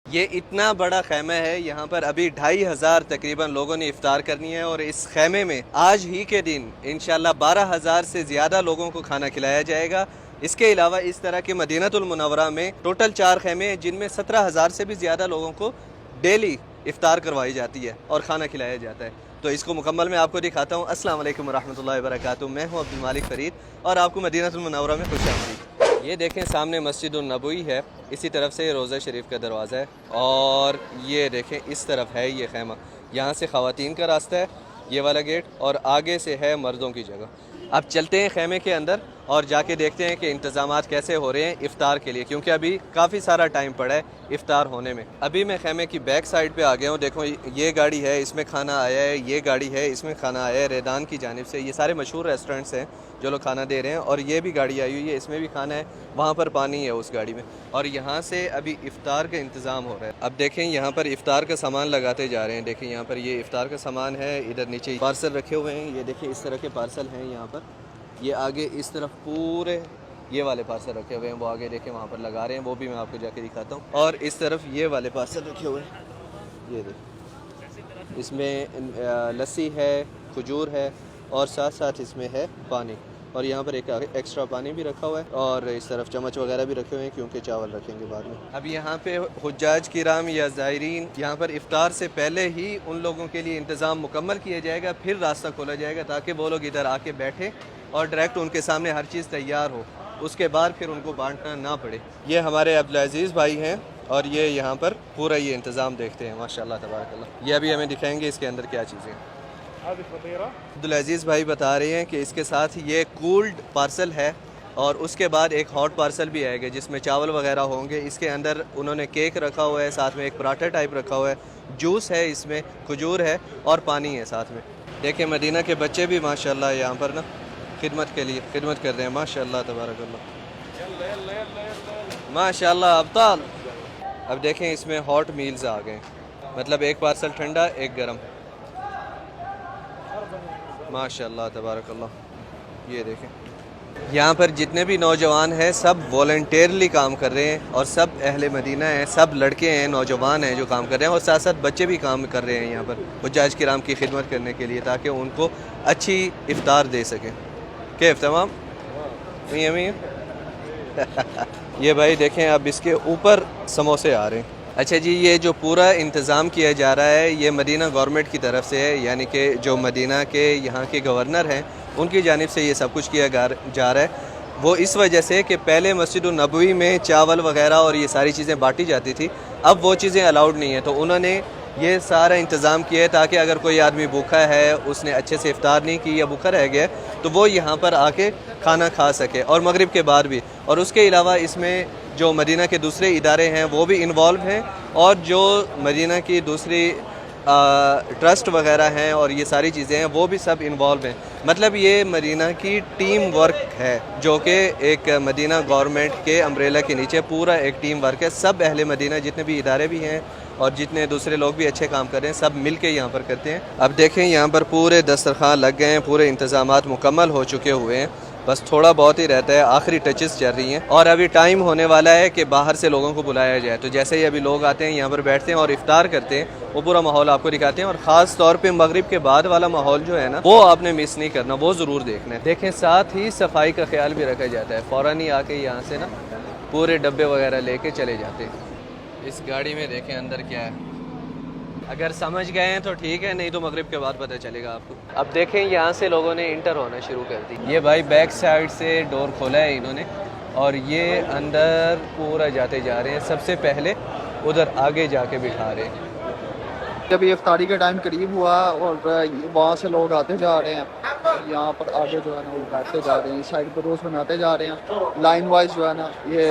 ये इतना बड़ा खैमा है, यहाँ पर अभी 2500 तकरीबन लोगों ने इफ्तार करनी है और इस खैमे में आज ही के दिन इंशाल्लाह 12,000 से ज़्यादा लोगों को खाना खिलाया जाएगा। इसके अलावा इस तरह के मदीनतुल मुनव्वरा में टोटल 4 खैमे हैं जिनमें 17,000 से भी ज़्यादा लोगों को डेली इफ्तार करवाई जाती है और खाना खिलाया जाता है। तो इसको मुकम्मल मैं आपको दिखाता हूँ। अस्सलाम वालेकुम रहमतुल्लाहि व बरकातुहू। मैं हूँ अब्दुल मालिक फ़रीद और आपको मदीनतुल मुनव्वरा में खुशामदीद। ये देखें सामने मस्जिद नबवी है, इसी तरफ से रोज़ा शरीफ का दरवाज़ा है और ये देखें इस तरफ है ये खैमा। यहाँ से ख़वातीन का रास्ता है ये वाला गेट और आगे से है मर्दों की जगह। अब चलते हैं खैमे के अंदर और जाके देखते हैं कि इंतज़ामात कैसे हो रहे हैं इफ़्तार के लिए, क्योंकि अभी काफ़ी सारा टाइम पड़ा है इफ़्तार होने में। अभी मैं खैमे की बैक साइड पे आ गया हूँ। देखो ये गाड़ी है, इसमें खाना आया है, ये गाड़ी है, इसमें खाना आया है रेदान की जानिब से। ये सारे मशहूर रेस्टोरेंट्स हैं जो लोग खाना दे रहे हैं और ये भी गाड़ी आई हुई है, इसमें भी खाना है, वहाँ पर पानी है उस गाड़ी में और यहाँ से अभी इफ़्तार का इंतज़ाम हो रहा है। अब देखें यहाँ पर इफ़्तार का सामान लगाते जा रहे हैं। देखें यहाँ पर ये इफ़्तार का सामान है, इधर नीचे पार्सल रखे हुए हैं, ये देखें इस तरह के पार्सल हैं यहाँ पर। ये आगे इस तरफ पूरे ये वाले पार्सल रखे हुए हैं, वो आगे देखें वहाँ पर लगा रहे हैं, वो भी मैं आपको जाके दिखाता हूँ। और इस तरफ ये वाले पार्सल रखे हुए हैं, ये देखें इसमें लस्सी है, खजूर है और साथ साथ इसमें है पानी और यहाँ पर एक एक्स्ट्रा पानी भी रखा हुआ है और इस तरफ चम्मच वगैरह भी रखे हुए हैं क्योंकि चावल रखेंगे बाद में। अब यहाँ पे हुज्जाज किराम या ज़ायरीन, यहाँ पर इफ़्तार से पहले ही उन लोगों के लिए इंतज़ाम मुकम्मल किया जाएगा, फिर रास्ता खोला जाएगा ताकि वो लोग इधर आके बैठे और डायरेक्ट उनके सामने हर चीज़ तैयार हो, उसके बाद फिर उनको बांटना ना पड़े। ये हमारे अब्दुल अज़ीज़ भाई हैं और ये यहाँ पर पूरा ये इंतज़ाम देखते हैं माशाल्लाह तबारकल्लाह। ये अभी हमें दिखाएंगे इसके अंदर क्या चीज़ें हैं। अब्दुल अज़ीज़ भाई बता रहे हैं कि इसके साथ ये कूल्ड पार्सल है और उसके बाद एक हॉट पार्सल भी आएगा जिसमें चावल वगैरह होंगे। इसके अंदर उन्होंने केक रखा हुआ है, साथ में एक पराठा टाइप रखा हुआ है, जूस है, इसमें खजूर है और पानी है साथ में। देखिए मदीना के बच्चे भी माशाल्लाह यहाँ पर ना खिदमत के लिए खिदमत कर रहे हैं माशाल्लाह तबारकल्लाह माशाल्लाह अब्ताल। अब देखें इसमें हॉट मील्स आ गए, मतलब एक पार्सल ठंडा एक गर्म, माशाल्लाह तबारकल्लाह। ये देखें यहाँ पर जितने भी नौजवान हैं सब वॉलंटियरली काम कर रहे हैं और सब अहले मदीना हैं, सब लड़के हैं, नौजवान हैं जो काम कर रहे हैं और साथ साथ बच्चे भी काम कर रहे हैं यहाँ पर हुज्जाज किराम की खिदमत करने के लिए ताकि उनको अच्छी इफ्तार दे सकें। कैफ तमाम यमी ये भाई देखें अब इसके ऊपर समोसे आ रहे हैं। अच्छा जी, ये जो पूरा इंतज़ाम किया जा रहा है ये मदीना गवर्नमेंट की तरफ से है, यानी कि जो मदीना के यहाँ के गवर्नर हैं उनकी जानिब से ये सब कुछ किया जा रहा है। वो इस वजह से कि पहले मस्जिद नबवी में चावल वगैरह और ये सारी चीज़ें बांटी जाती थी, अब वो चीज़ें अलाउड नहीं है, तो उन्होंने ये सारा इंतज़ाम किया है ताकि अगर कोई आदमी भूखा है, उसने अच्छे से इफ्तार नहीं की या भूखा रह गया तो वो यहाँ पर आके खाना खा सके और मगरिब के बाद भी। और उसके अलावा इसमें जो मदीना के दूसरे इदारे हैं वो भी इन्वॉल्व हैं और जो मदीना की दूसरी ट्रस्ट वगैरह हैं और ये सारी चीज़ें हैं वो भी सब इन्वॉल्व हैं। मतलब ये मदीना की टीम वर्क है जो कि एक मदीना गवर्नमेंट के अम्ब्रेला के नीचे पूरा एक टीम वर्क है। सब अहले मदीना जितने भी इदारे भी हैं और जितने दूसरे लोग भी अच्छे काम कर रहे हैं सब मिल के यहाँ पर करते हैं। अब देखें यहाँ पर पूरे दस्तरखान लग गए हैं, पूरे इंतज़ामात मुकम्मल हो चुके हुए हैं, बस थोड़ा बहुत ही रहता है, आखिरी टचेस चल रही हैं और अभी टाइम होने वाला है कि बाहर से लोगों को बुलाया जाए। तो जैसे ही अभी लोग आते हैं यहाँ पर बैठते हैं और इफ्तार करते हैं, वो पूरा माहौल आपको दिखाते हैं और ख़ास तौर पे मगरिब के बाद वाला माहौल जो है ना वो आपने मिस नहीं करना, वो ज़रूर देखना है। देखें साथ ही सफाई का ख्याल भी रखा जाता है, फ़ौरन ही आके यहाँ से ना पूरे डब्बे वगैरह लेके चले जाते हैं। इस गाड़ी में देखें अंदर क्या है, अगर समझ गए हैं तो ठीक है, नहीं तो मगरिब के बाद पता चलेगा आपको। अब देखें यहाँ से लोगों ने इंटर होना शुरू कर दी। ये भाई बैक साइड से डोर खोला है इन्होंने और ये अंदर पूरा जाते जा रहे हैं, सबसे पहले उधर आगे जाके बिठा रहे हैं। जब ये इफ्तारी का टाइम करीब हुआ और वहाँ से लोग आते जा रहे हैं, यहाँ पर आगे जो है ना वो बैठते जा रहे हैं, साइड पर रोज़ बनाते जा रहे हैं, लाइन वाइज जो है ना ये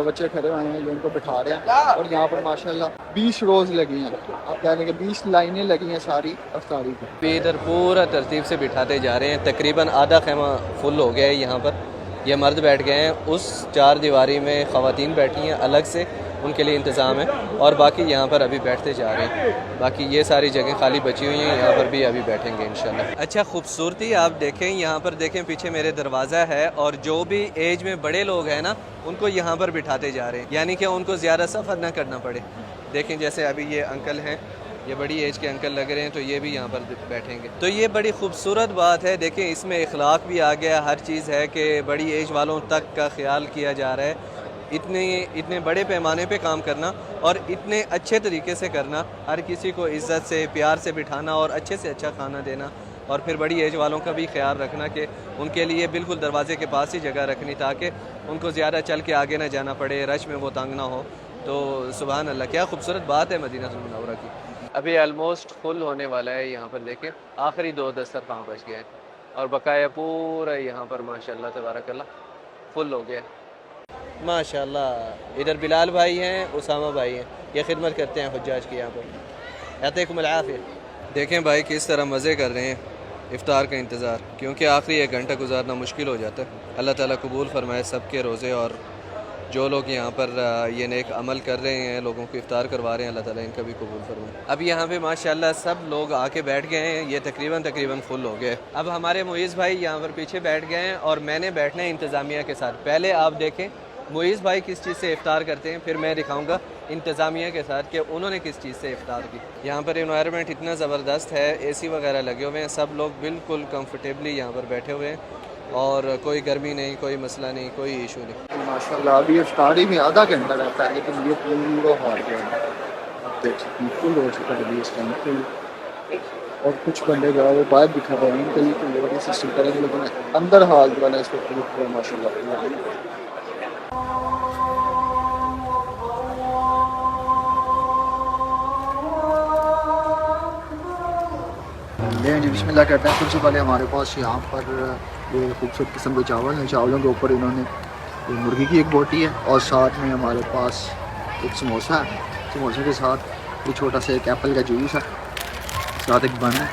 बच्चे खड़े हुए हैं, ये इनको बिठा रहे हैं और यहाँ पर माशाल्लाह 20 रोज़ लगी हैं, आप कह रहे हैं कि 20 लाइनें लगी हैं सारी इफ्तारी की। इधर पूरा तरतीब से बिठाते जा रहे हैं, तकरीबन आधा खैमा फुल हो गया है। यहाँ पर ये मर्द बैठ गए हैं, उस 4 दीवारी में ख़वातीन बैठी हैं अलग से, उनके लिए इंतज़ाम है और बाकी यहाँ पर अभी बैठते जा रहे हैं। बाकी ये सारी जगह खाली बची हुई हैं, यहाँ पर भी अभी बैठेंगे इंशाल्लाह। अच्छा खूबसूरती आप देखें, यहाँ पर देखें पीछे मेरे दरवाज़ा है और जो भी एज में बड़े लोग हैं ना उनको यहाँ पर बिठाते जा रहे हैं, यानी कि उनको ज़्यादा सफ़र ना करना पड़े। देखें जैसे अभी ये अंकल हैं, ये बड़ी एज के अंकल लग रहे हैं, तो ये भी यहाँ पर बैठेंगे। तो ये बड़ी खूबसूरत बात है। देखें इसमें इखलाक भी आ गया, हर चीज़ है कि बड़ी एज वालों तक का ख्याल किया जा रहा है। इतने बड़े पैमाने पे काम करना और इतने अच्छे तरीके से करना, हर किसी को इज़्ज़त से प्यार से बिठाना और अच्छे से अच्छा खाना देना, और फिर बड़ी एज वालों का भी ख्याल रखना कि उनके लिए बिल्कुल दरवाजे के पास ही जगह रखनी, ताकि उनको ज़्यादा चल के आगे ना जाना पड़े, रश में वो तंग ना हो। तो सुभान अल्लाह, क्या खूबसूरत बात है मदीनातुल मुनव्वरा की। अभी ऑलमोस्ट फुल होने वाला है यहाँ पर। देखें आखिरी 2 दस्तरखान बच गए हैं और बकाया पूरा यहाँ पर माशाल्लाह तबारकल्लाह फुल हो गया। माशाल्लाह इधर बिलाल भाई हैं, उसामा भाई हैं, ये खिदमत करते हैं हुज्जाज की यहाँ पर। यातिकुमुल आफिया। देखें भाई किस तरह मज़े कर रहे हैं इफ़्तार का इंतज़ार, क्योंकि आखिरी 1 घंटा गुजारना मुश्किल हो जाता है। अल्लाह ताला कबूल फरमाए सब के रोज़े, और जो लोग यहाँ पर ये नेक अमल कर रहे हैं, लोगों को इफ़्तार करवा रहे हैं, अल्लाह ताला इनका भी कबूल फरमाए। अब यहाँ पे माशाल्लाह सब लोग आके बैठ गए हैं, ये तकरीबन फुल हो गए। अब हमारे मुइज़ भाई यहाँ पर पीछे बैठ गए हैं और मैंने बैठना है इंतज़ामिया के साथ। पहले आप देखें मुइज़ भाई किस चीज़ से इफ़्तार करते हैं, फिर मैं दिखाऊंगा इंतज़ामिया के साथ कि उन्होंने किस चीज़ से इफ़्तार की। यहाँ पर एनवायरनमेंट इतना ज़बरदस्त है, एसी वगैरह लगे हुए हैं, सब लोग बिल्कुल कंफर्टेबली यहाँ पर बैठे हुए हैं और कोई गर्मी नहीं, कोई मसला नहीं, कोई इशू नहीं। माशाल्लाह अभी इफ्तारी में आधा घंटा रहता है, लेकिन ये पूरा हाल गया है। आप देख सकते हैं फुल हो चुका है अभी इस टाइम फुल, और कुछ बंदे जो है वो बाहर दिखा रहे हैं, कहीं तो लोग सिस्टम करेंगे, लेकिन अंदर हाल जो है ना इसको पूरा माशाल्लाह। जी बिस्मिल्लाह करते हैं। सबसे पहले हमारे पास यहाँ पर ये खूबसूरत किस्म के चावल हैं, चावलों के ऊपर इन्होंने ये मुर्गी की एक बोटी है, और साथ में हमारे पास एक समोसा है, समोसे के साथ ये छोटा सा एक एप्पल का जूस है, साथ एक बन है,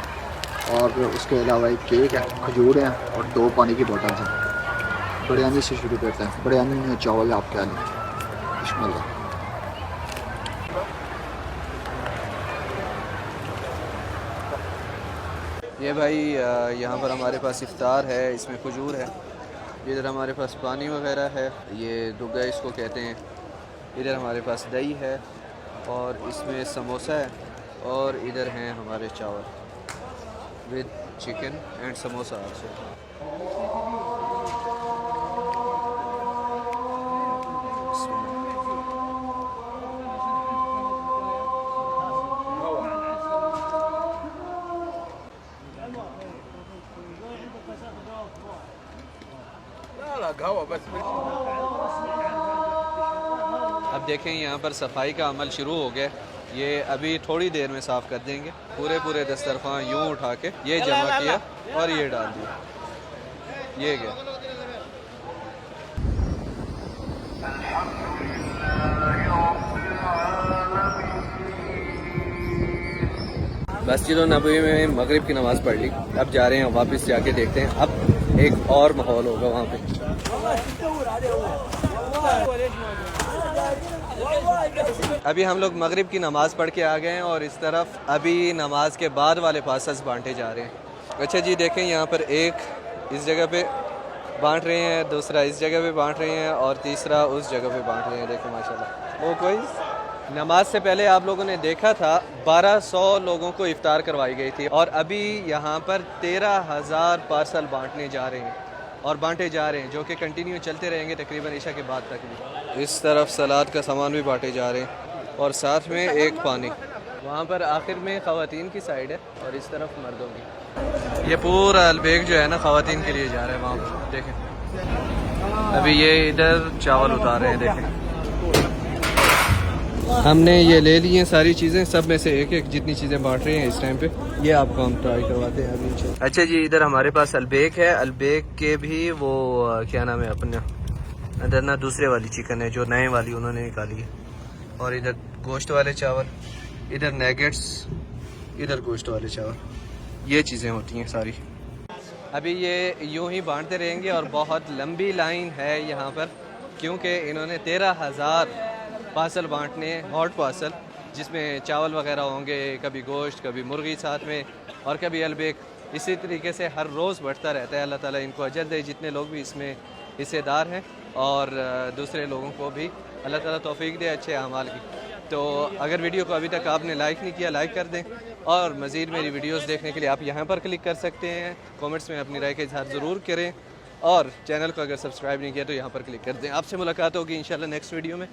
और उसके अलावा एक केक है, खजूर है, और 2 पानी की बोतल हैं। बिरयानी से शुरू करते हैं। बिरयानी में चावल आपके आने बिस्मिल्लाह। ये भाई यहाँ पर हमारे पास इफ़्तार है, इसमें खजूर है, इधर हमारे पास पानी वगैरह है, ये दुग्गा इसको कहते हैं, इधर हमारे पास दही है, और इसमें समोसा है, और इधर हैं हमारे चावल with chicken and samosa also. अब देखें यहाँ पर सफाई का अमल शुरू हो गया, ये अभी थोड़ी देर में साफ़ कर देंगे। पूरे दस्तरखान यूँ उठा के ये जमा किया और ये डाल दिया, ये गया। मस्जिद नबवी में मगरिब की नमाज़ पढ़ ली, अब जा रहे हैं वापस जाके देखते हैं, अब एक और माहौल होगा वहाँ पे। अभी हम लोग मगरिब की नमाज़ पढ़ के आ गए हैं और इस तरफ अभी नमाज के बाद वाले पासेस बांटे जा रहे हैं। अच्छा जी देखें यहाँ पर एक इस जगह पे बांट रहे हैं, दूसरा इस जगह पे बांट रहे हैं, और तीसरा उस जगह पे बांट रहे हैं। देखें माशाल्लाह। वो कोई नमाज से पहले आप लोगों ने देखा था 1200 लोगों को इफ्तार करवाई गई थी, और अभी यहाँ पर 13,000 पार्सल बांटने जा रहे हैं और बांटे जा रहे हैं, जो कि कंटिन्यू चलते रहेंगे तकरीबन इशा के बाद तक भी। इस तरफ सलाद का सामान भी बांटे जा रहे हैं, और साथ में एक पानी। वहाँ पर आखिर में ख़वातीन की साइड है और इस तरफ मर्दों की। ये पूरा अलबेग जो है ना ख़वातीन के लिए जा रहा है वहाँ पर। देखें अभी ये इधर चावल उतार रहे हैं। देखें हमने ये ले ली हैं सारी चीज़ें, सब में से एक जितनी चीज़ें बांट रहे हैं इस टाइम पे, ये आपको हम ट्राई करवाते हैं अभी। अच्छा जी इधर हमारे पास अलबेग है, अलबेग के भी वो क्या नाम है अपने इधर ना दूसरे वाली चिकन है जो नए वाली उन्होंने निकाली है, और इधर गोश्त वाले चावल, इधर नैगेट्स, इधर गोश्त वाले चावल, ये चीज़ें होती हैं सारी। अभी ये यूं ही बांटते रहेंगे और बहुत लंबी लाइन है यहाँ पर, क्योंकि इन्होंने 13,000 पार्सल बांटने, हॉट पार्सल, जिसमें चावल वगैरह होंगे, कभी गोश्त, कभी मुर्गी साथ में, और कभी अलबेक। इसी तरीके से हर रोज़ बढ़ता रहता है। अल्लाह ताला इनको अजर दे जितने लोग भी इसमें हिस्सेदार हैं, और दूसरे लोगों को भी अल्लाह ताला तौफीक दे अच्छे अमाल की। तो अगर वीडियो को अभी तक आपने लाइक नहीं किया, लाइक कर दें, और मज़ीद मेरी वीडियोस देखने के लिए आप यहाँ पर क्लिक कर सकते हैं। कमेंट्स में अपनी राय का इजहार ज़रूर करें, और चैनल को अगर सब्सक्राइब नहीं किया तो यहाँ पर क्लिक कर दें। आपसे मुलाकात होगी इंशाल्लाह नेक्स्ट वीडियो में।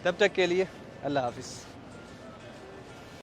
तब तक के लिए अल्लाह हाफ़िज़।